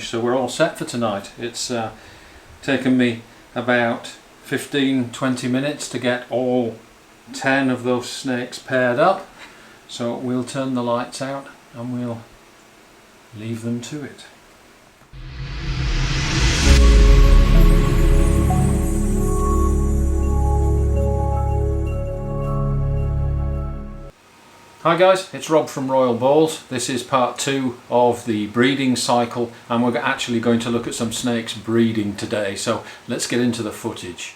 So we're all set for tonight. It's taken me about 15-20 minutes to get all 10 of those snakes paired up, so we'll turn the lights out and we'll leave them to it. Hi guys, it's Rob from Royal Balls. This is part 2 of the breeding cycle, and we're actually going to look at some snakes breeding today, so let's get into the footage.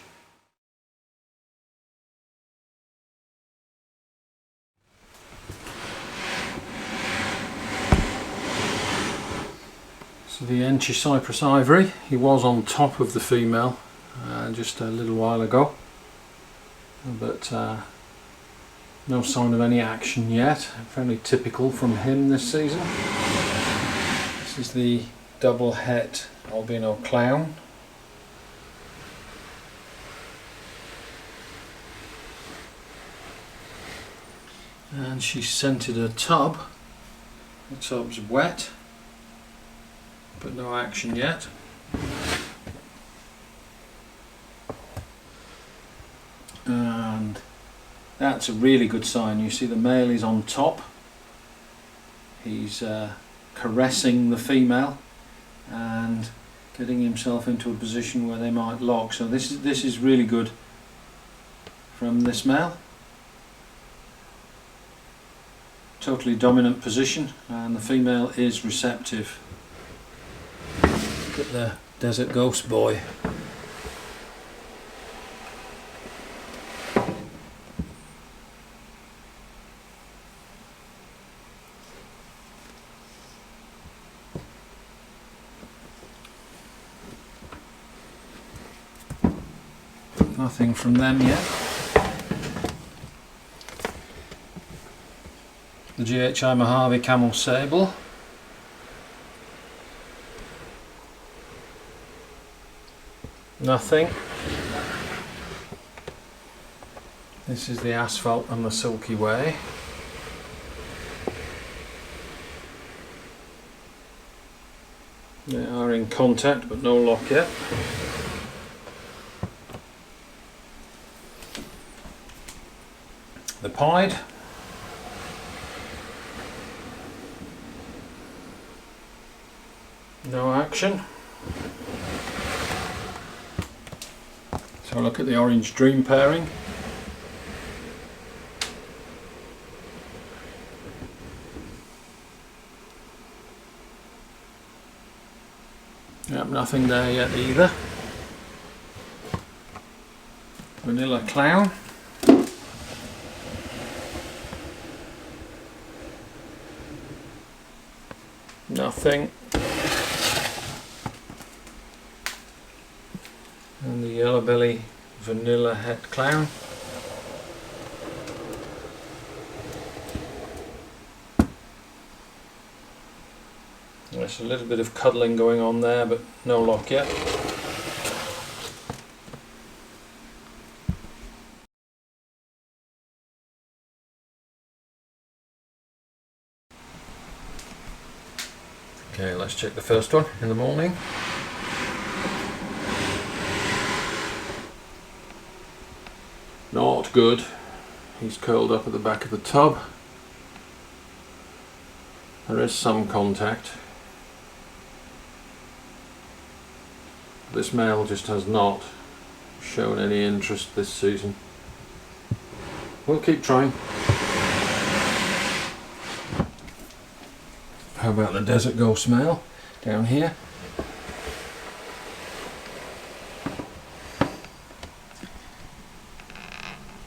So the Enchi Cypress Ivory, he was on top of the female just a little while ago, but no sign of any action yet. Fairly typical from him this season. This is the double het albino clown. And she scented a tub. The tub's wet, but no action yet. And that's a really good sign. You see the male is on top. He's caressing the female and getting himself into a position where they might lock. So this is really good from this male. Totally dominant position, and the female is receptive. Look at the desert ghost boy. Nothing from them yet. The GHI Mojave Camel Sable. Nothing. This is the Asphalt and the Silky Way. They are in contact but no lock yet. The Pied. No action. So look at the Orange Dream pairing. Yep, nothing there yet either. Vanilla Clown. Nothing. And the Yellow Belly Vanilla Het Clown. There's a little bit of cuddling going on there, but no lock yet. Okay, let's check the first one in the morning. Not good. He's curled up at the back of the tub. There is some contact. This male just has not shown any interest this season. We'll keep trying. How about the Desert Ghost male down here?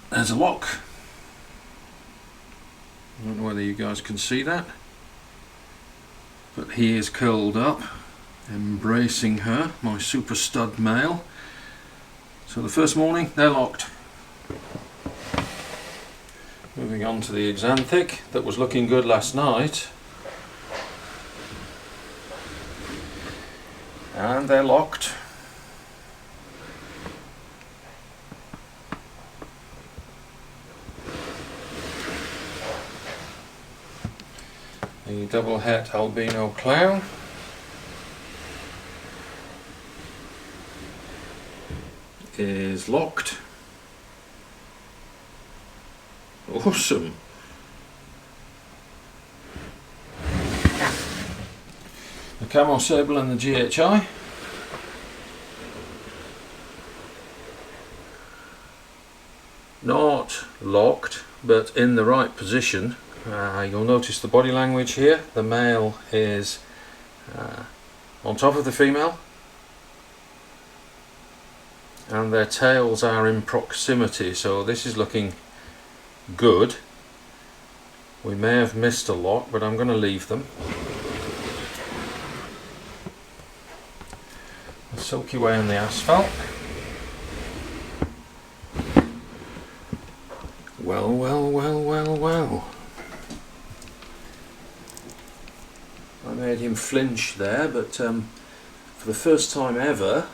There's a lock. I don't know whether you guys can see that, but he is curled up, embracing her, my super stud male. So the first morning, they're locked. Moving on to the Xanthic that was looking good last night. And they're locked. The double het albino clown. is locked. Awesome. The Camo Sable and the GHI. Not locked, but in the right position. You'll notice the body language here. The male is on top of the female, and their tails are in proximity, so this is looking good. We may have missed a lock, but I'm going to leave them. A silky way on the asphalt. Well, well, well, well, well. I made him flinch there, but for the first time ever,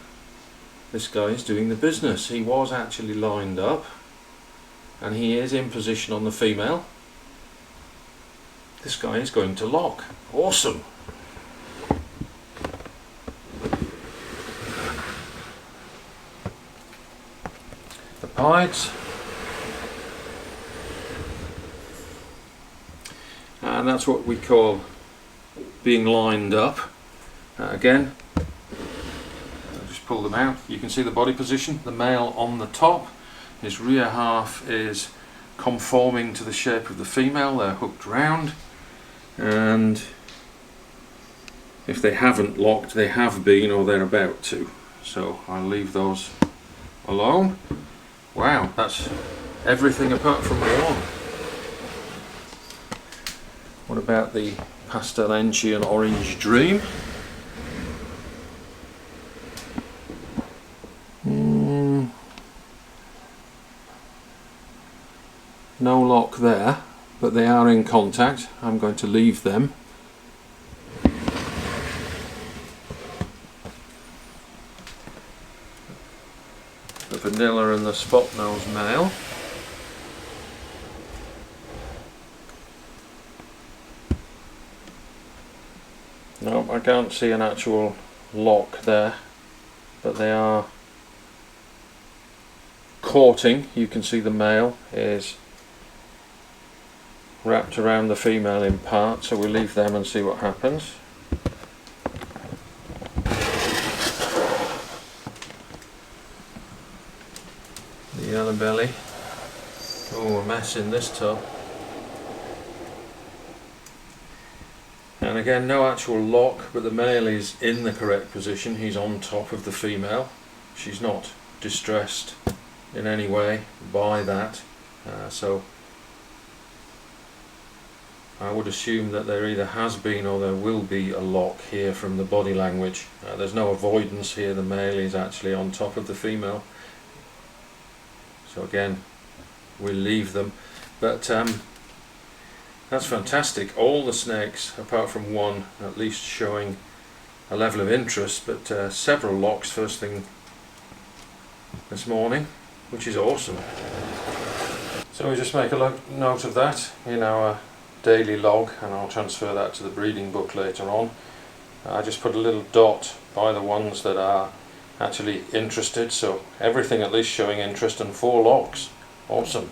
this guy is doing the business. He was actually lined up, and he is in position on the female. This guy is going to lock. Awesome. The pieds. And that's what we call being lined up. Again, I'll just pull them out. You can see the body position. The male on the top. His rear half is conforming to the shape of the female. They're hooked round, and if they haven't locked, they have been, or they're about to. So I'll leave those alone. Wow, that's everything apart from one. What about the Pastel Enchi and Orange Dream? No lock there, but they are in contact. I'm going to leave them. The Vanilla and the Spot Nose male. No, I can't see an actual lock there, but they are courting. You can see the male is wrapped around the female in part, so we'll leave them and see what happens. The yellow belly. Oh, a mess in this tub. And again, no actual lock, but the male is in the correct position. He's on top of the female. She's not distressed in any way by that, so I would assume that there either has been or there will be a lock here from the body language. There's no avoidance here. The male is actually on top of the female. So again, we'll leave them. But that's fantastic. All the snakes, apart from one, at least showing a level of interest, but several locks first thing this morning, which is awesome. So we just make a note of that in our daily log, and I'll transfer that to the breeding book later on. I just put a little dot by the ones that are actually interested, so everything at least showing interest, and 4 locks. Awesome.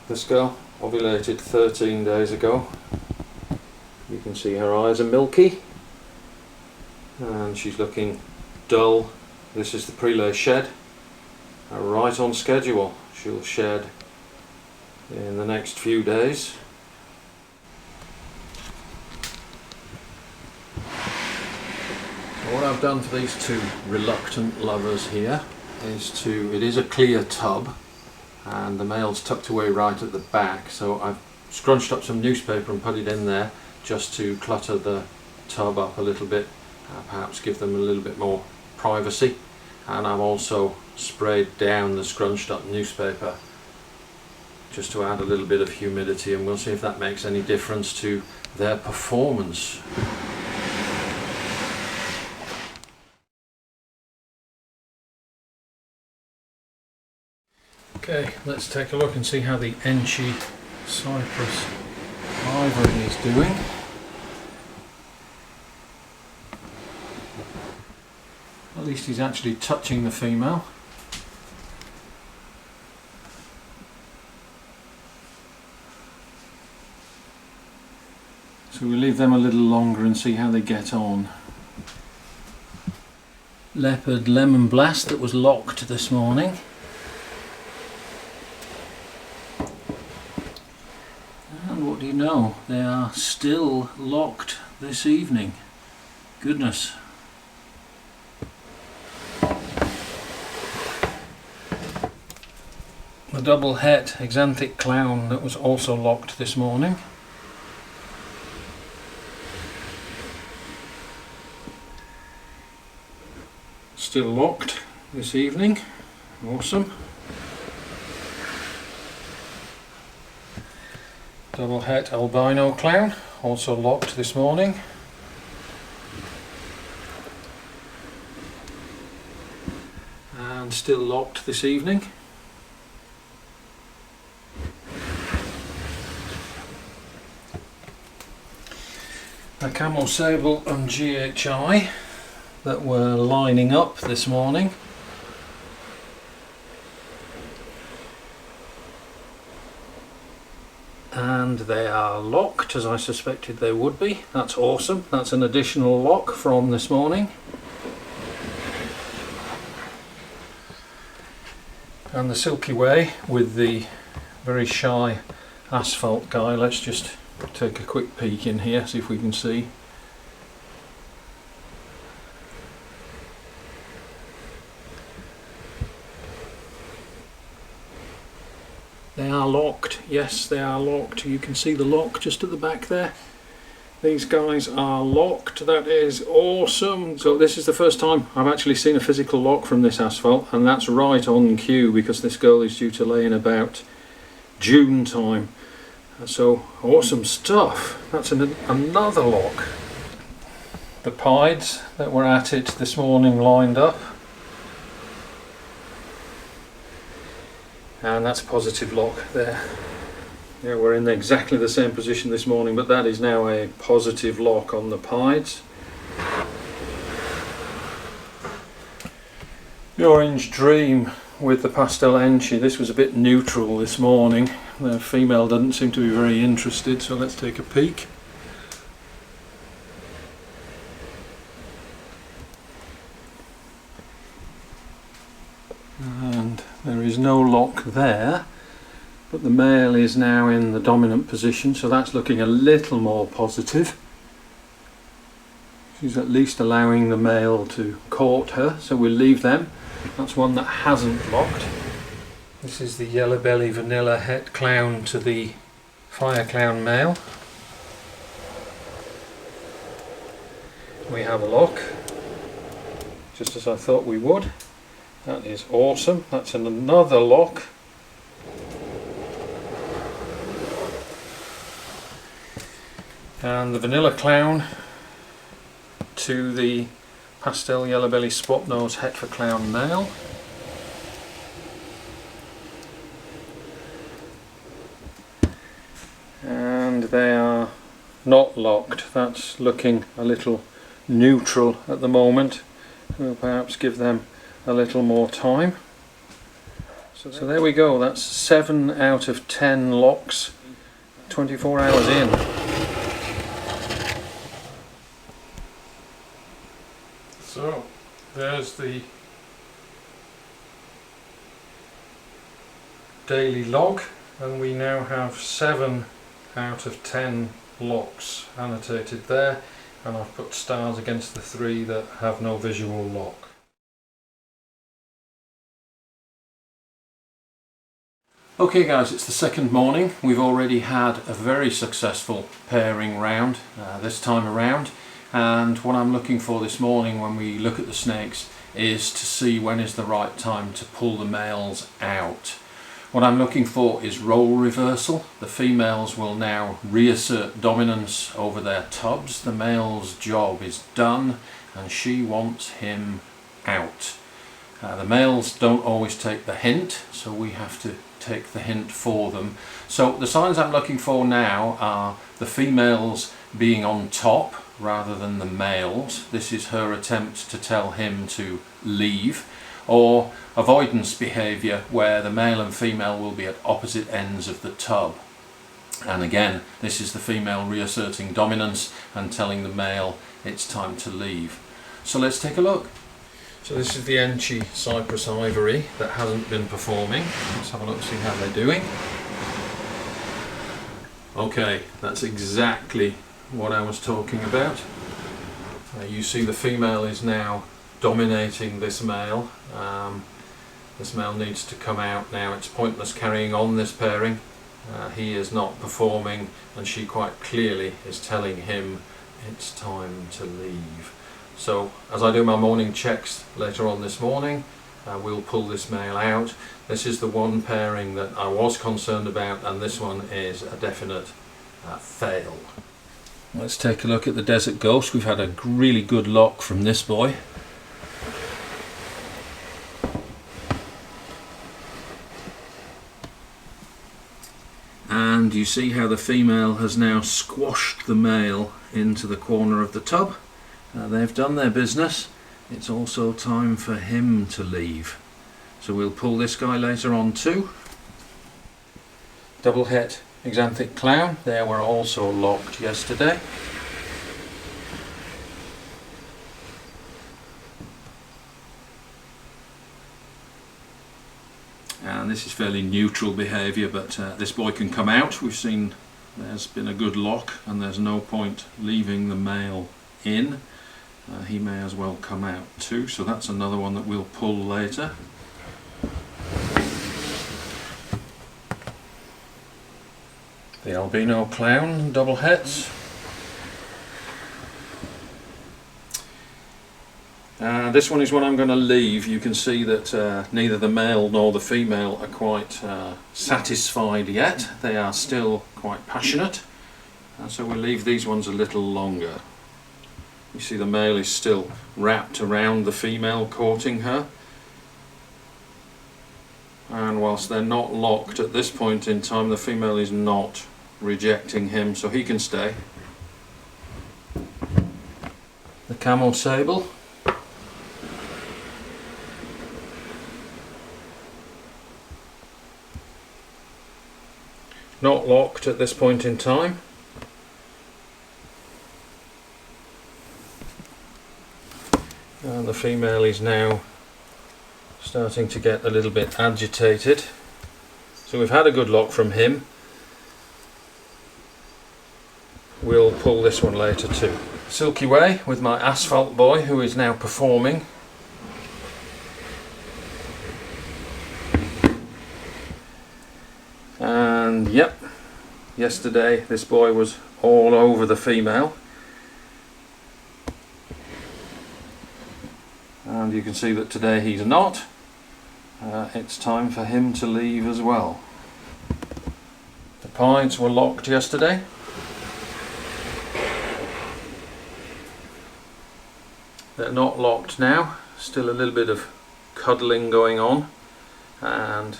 This girl ovulated 13 days ago. You can see her eyes are milky and she's looking dull. This is the prelay shed, right on schedule. She'll shed in the next few days. So what I've done for these 2 reluctant lovers here is it is a clear tub, and the male's tucked away right at the back, so I've scrunched up some newspaper and put it in there just to clutter the tub up a little bit, perhaps give them a little bit more privacy. And I've also sprayed down the scrunched up newspaper just to add a little bit of humidity, and we'll see if that makes any difference to their performance. Okay, let's take a look and see how the Enchi Cypress Ivory is doing. at least he's actually touching the female. So we'll leave them a little longer and see how they get on. Leopard Lemon Blast that was locked this morning. And what do you know, they are still locked this evening. Goodness. The double het Exanthic Clown that was also locked this morning. Still locked this evening. Awesome. Double het Albino Clown also locked this morning. And still locked this evening. A Camel Sable and GHI that were lining up this morning. And they are locked, as I suspected they would be. That's awesome. That's an additional lock from this morning. And the Silky Way with the very shy asphalt guy. Let's just take a quick peek in here, see if we can see. They are locked, yes they are locked. You can see the lock just at the back there. These guys are locked, that is awesome. So this is the first time I've actually seen a physical lock from this asphalt, and that's right on cue because this girl is due to lay in about June time. So awesome stuff. That's another lock. The pieds that were at it this morning lined up. And that's a positive lock there. Yeah, we're in exactly the same position this morning, but that is now a positive lock on the pieds. The Orange Dream with the Pastel Enchi. This was a bit neutral this morning. The female doesn't seem to be very interested, so let's take a peek. And there is no lock there, but the male is now in the dominant position, so that's looking a little more positive. She's at least allowing the male to court her, so we'll leave them. That's one that hasn't locked. This is the Yellow Belly Vanilla Het Clown to the Fire Clown male. We have a lock, just as I thought we would. That is awesome. That's another lock. And the Vanilla Clown to the Pastel Yellow Belly Spot Nose Hetfer Clown male. And they are not locked. That's looking a little neutral at the moment. We'll perhaps give them a little more time. So there we go, that's 7 out of 10 locks 24 hours in. So there's the daily log, and we now have 7 out of 10 locks annotated there, and I've put stars against the 3 that have no visual lock. Okay guys, it's the second morning. We've already had a very successful pairing round this time around, and what I'm looking for this morning when we look at the snakes is to see when is the right time to pull the males out. What I'm looking for is role reversal. The females will now reassert dominance over their tubs. The male's job is done and she wants him out. The males don't always take the hint, so we have to take the hint for them. So the signs I'm looking for now are the females being on top rather than the males. This is her attempt to tell him to leave, or avoidance behaviour where the male and female will be at opposite ends of the tub. And again, this is the female reasserting dominance and telling the male it's time to leave. So let's take a look. So this is the Enchi Cypress Ivory that hasn't been performing. Let's have a look, see how they're doing. Okay, that's exactly what I was talking about. You see the female is now dominating this male. This male needs to come out now. It's pointless carrying on this pairing. He is not performing, and she quite clearly is telling him it's time to leave. So as I do my morning checks later on this morning, we'll pull this male out. This is the one pairing that I was concerned about, and this one is a definite fail. Let's take a look at the Desert Ghost. We've had a really good lock from this boy. And you see how the female has now squashed the male into the corner of the tub. They've done their business. It's also time for him to leave. So we'll pull this guy later on too. Double het Exanthic Clown. They were also locked yesterday. And this is fairly neutral behaviour, but this boy can come out. We've seen there's been a good lock and there's no point leaving the male in. He may as well come out too, so that's another one that we'll pull later. The Albino Clown, double hets. This one is one I'm going to leave. You can see that neither the male nor the female are quite satisfied yet. They are still quite passionate, so we'll leave these ones a little longer. You see the male is still wrapped around the female, courting her. And whilst they're not locked at this point in time, the female is not rejecting him, so he can stay. The Camel Sable. Not locked at this point in time. And the female is now starting to get a little bit agitated. So we've had a good lock from him. We'll pull this one later too. Silky Way with my Asphalt Boy, who is now performing. And yep, yesterday this boy was all over the female. And you can see that today he's not. It's time for him to leave as well. The Pieds were locked yesterday. They're not locked now. Still a little bit of cuddling going on. And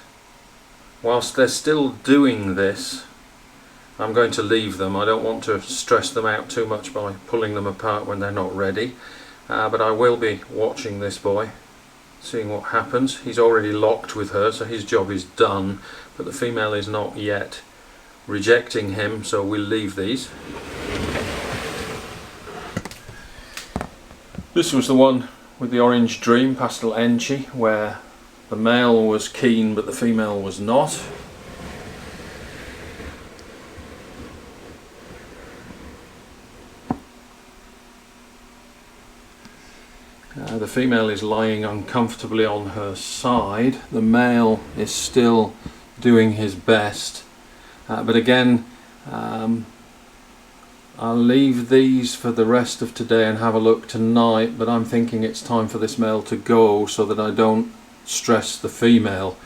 whilst they're still doing this, I'm going to leave them. I don't want to stress them out too much by pulling them apart when they're not ready. But I will be watching this boy, seeing what happens. He's already locked with her, so his job is done, but the female is not yet rejecting him, so we'll leave these. This was the one with the Orange Dream, Pastel Enchi, where the male was keen but the female was not. The female is lying uncomfortably on her side. The male is still doing his best. But again, I'll leave these for the rest of today and have a look tonight, but I'm thinking it's time for this male to go so that I don't stress the female.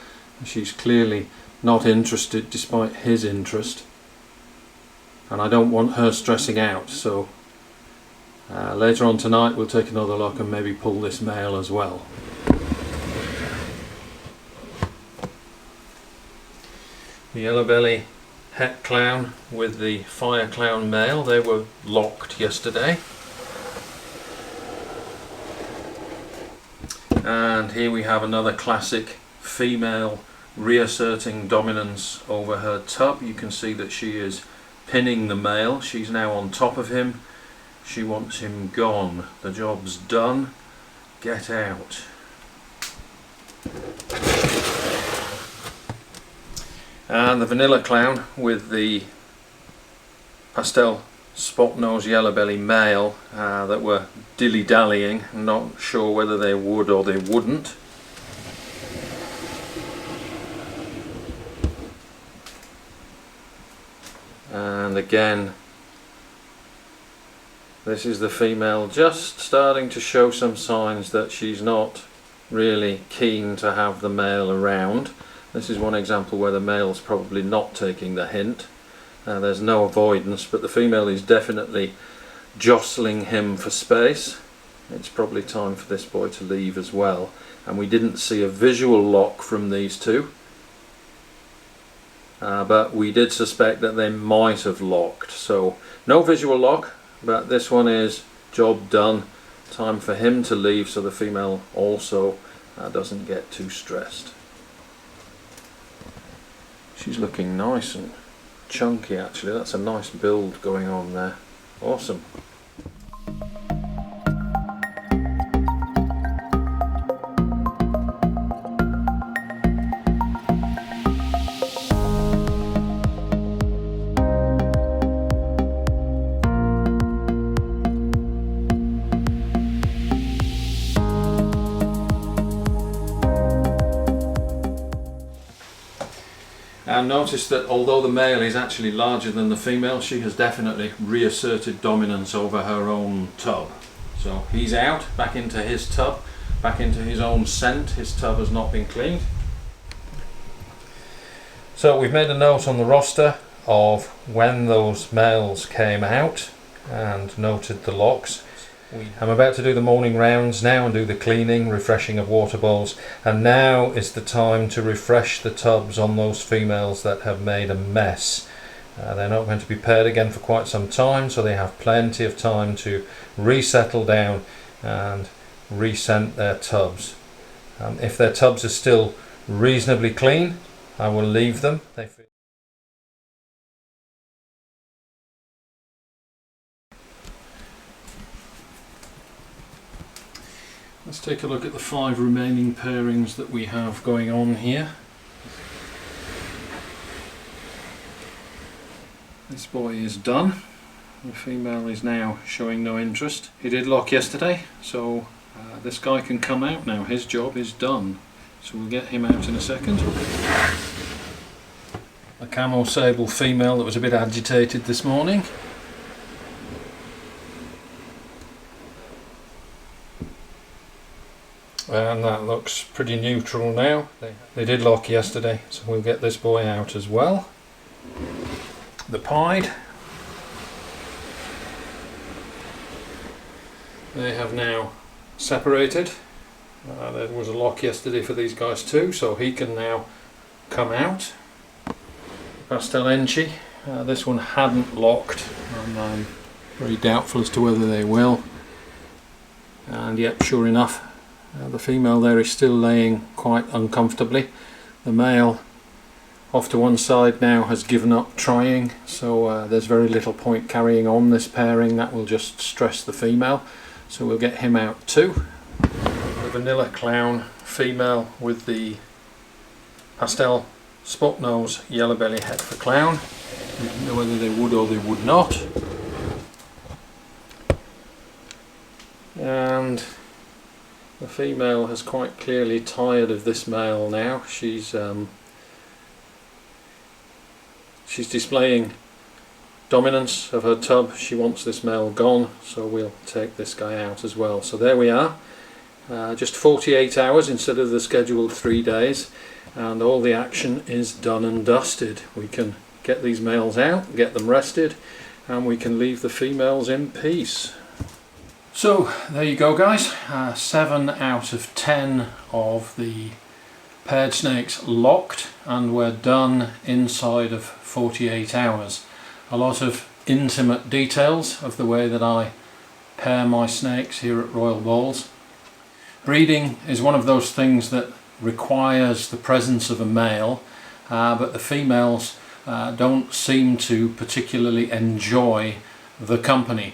She's clearly not interested despite his interest, and I don't want her stressing out, so later on tonight we'll take another look and maybe pull this male as well. The Yellow Belly Het Clown with the Fire Clown male, they were locked yesterday. And here we have another classic female reasserting dominance over her tub. You can see that she is pinning the male. She's now on top of him. She wants him gone. The job's done. Get out. And the vanilla clown with the pastel spot nose yellow belly male that were dilly-dallying, not sure whether they would or they wouldn't. And again, this is the female just starting to show some signs that she's not really keen to have the male around. This is one example where the male's probably not taking the hint. There's no avoidance, but the female is definitely jostling him for space. It's probably time for this boy to leave as well. And we didn't see a visual lock from these two, but we did suspect that they might have locked. So no visual lock, but this one is job done. Time for him to leave so the female also doesn't get too stressed. She's looking nice and chunky actually. That's a nice build going on there. Awesome. And notice that although the male is actually larger than the female, she has definitely reasserted dominance over her own tub. So he's out, back into his tub, back into his own scent. His tub has not been cleaned. So we've made a note on the roster of when those males came out and noted the locks. I'm about to do the morning rounds now and do the cleaning, refreshing of water bowls, and now is the time to refresh the tubs on those females that have made a mess. They're not going to be paired again for quite some time, so they have plenty of time to resettle down and rescent their tubs. If their tubs are still reasonably clean, I will leave them. Let's take a look at the 5 remaining pairings that we have going on here. This boy is done. The female is now showing no interest. He did lock yesterday, so this guy can come out now. His job is done. So we'll get him out in a second. A camo sable female that was a bit agitated this morning. And that looks pretty neutral now. They did lock yesterday, so we'll get this boy out as well. The pied. They have now separated. There was a lock yesterday for these guys too, so he can now come out. Pastel Enchi. This one hadn't locked, and I'm very doubtful as to whether they will. And yep, sure enough, the female there is still laying quite uncomfortably. The male off to one side now has given up trying, so there's very little point carrying on this pairing. That will just stress the female, so we'll get him out too. The vanilla clown female with the pastel spot nose yellow belly head for clown. We didn't know whether they would or they would not. And the female has quite clearly tired of this male now. She's displaying dominance of her tub. She wants this male gone, so we'll take this guy out as well. So there we are, just 48 hours instead of the scheduled 3 days, and all the action is done and dusted. We can get these males out, get them rested, and we can leave the females in peace. So there you go guys, 7 out of 10 of the paired snakes locked, and we're done inside of 48 hours. A lot of intimate details of the way that I pair my snakes here at Royal Balls. Breeding is one of those things that requires the presence of a male, but the females don't seem to particularly enjoy the company.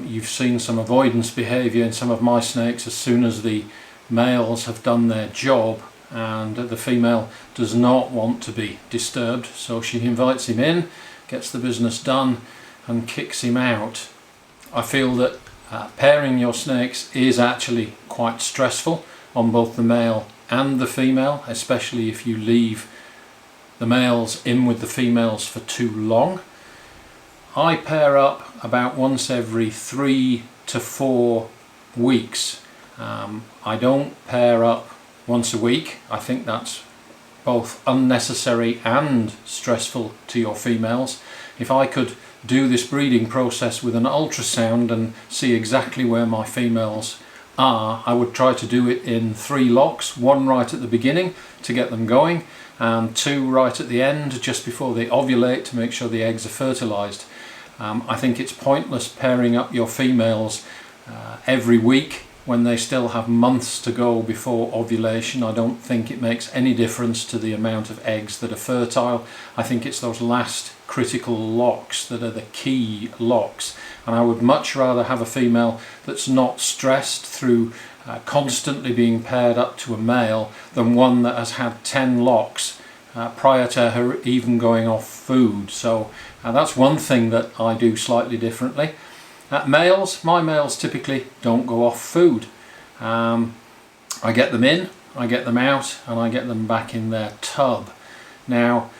You've seen some avoidance behaviour in some of my snakes as soon as the males have done their job, and the female does not want to be disturbed, so she invites him in, gets the business done and kicks him out. I feel that pairing your snakes is actually quite stressful on both the male and the female, especially if you leave the males in with the females for too long. I pair up about once every 3 to 4 weeks. I don't pair up once a week. I think that's both unnecessary and stressful to your females. If I could do this breeding process with an ultrasound and see exactly where my females are, I would try to do it in 3 locks, 1 right at the beginning to get them going, and 2 right at the end just before they ovulate to make sure the eggs are fertilized. I think it's pointless pairing up your females every week when they still have months to go before ovulation. I don't think it makes any difference to the amount of eggs that are fertile. I think it's those last critical locks that are the key locks, and I would much rather have a female that's not stressed through constantly being paired up to a male than one that has had 10 locks prior to her even going off food. So that's one thing that I do slightly differently. My males typically don't go off food. I get them in, I get them out, and I get them back in their tub. Now,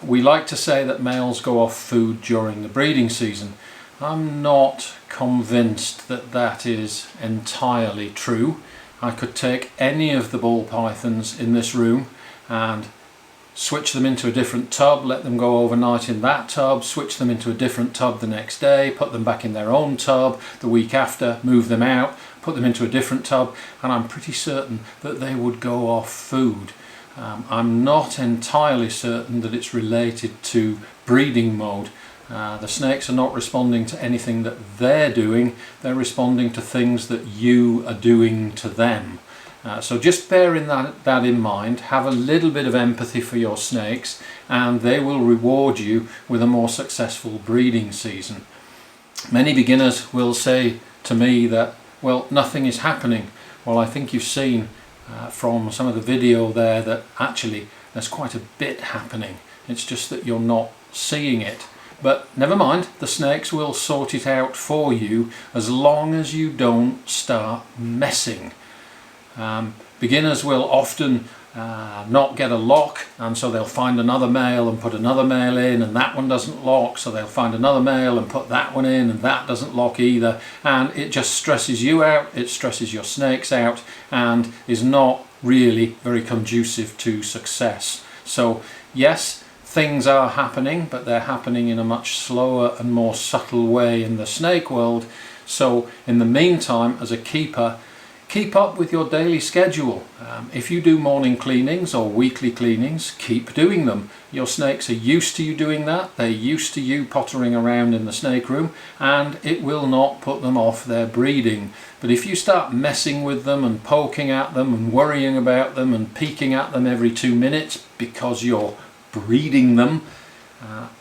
we like to say that males go off food during the breeding season. I'm not convinced that that is entirely true. I could take any of the ball pythons in this room and switch them into a different tub, let them go overnight in that tub, switch them into a different tub the next day, put them back in their own tub the week after, move them out, put them into a different tub, and I'm pretty certain that they would go off food. I'm not entirely certain that it's related to breeding mode. The snakes are not responding to anything that they're doing, they're responding to things that you are doing to them. So just bearing that in mind, have a little bit of empathy for your snakes, and they will reward you with a more successful breeding season. Many beginners will say to me that, well, nothing is happening. Well, I think you've seen from some of the video there that actually there's quite a bit happening. It's just that you're not seeing it. But never mind, the snakes will sort it out for you as long as you don't start messing. Beginners will often not get a lock, and so they'll find another male and put another male in, and that one doesn't lock, so they'll find another male and put that one in, and that doesn't lock either, and it just stresses you out, it stresses your snakes out, and is not really very conducive to success. So yes, things are happening, but they're happening in a much slower and more subtle way in the snake world. So in the meantime, as a keeper, keep up with your daily schedule. If you do morning cleanings or weekly cleanings, keep doing them. Your snakes are used to you doing that, they're used to you pottering around in the snake room, and it will not put them off their breeding. But if you start messing with them and poking at them and worrying about them and peeking at them every 2 minutes because you're breeding them,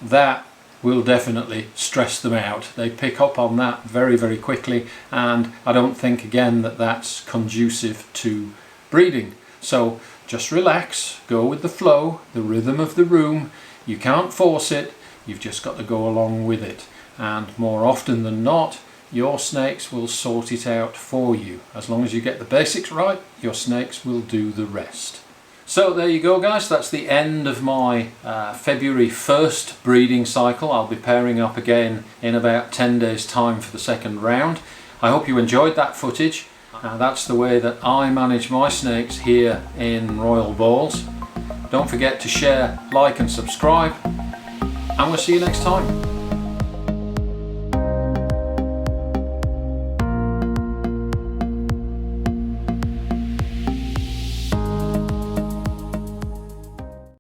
that will definitely stress them out. They pick up on that very, very quickly, and I don't think again that that's conducive to breeding. So just relax, go with the flow, the rhythm of the room. You can't force it, you've just got to go along with it, and more often than not your snakes will sort it out for you. As long as you get the basics right, your snakes will do the rest. So there you go guys, that's the end of my February 1st breeding cycle. I'll be pairing up again in about 10 days time for the second round. I hope you enjoyed that footage. That's the way that I manage my snakes here in Royal Balls. Don't forget to share, like and subscribe, and we'll see you next time.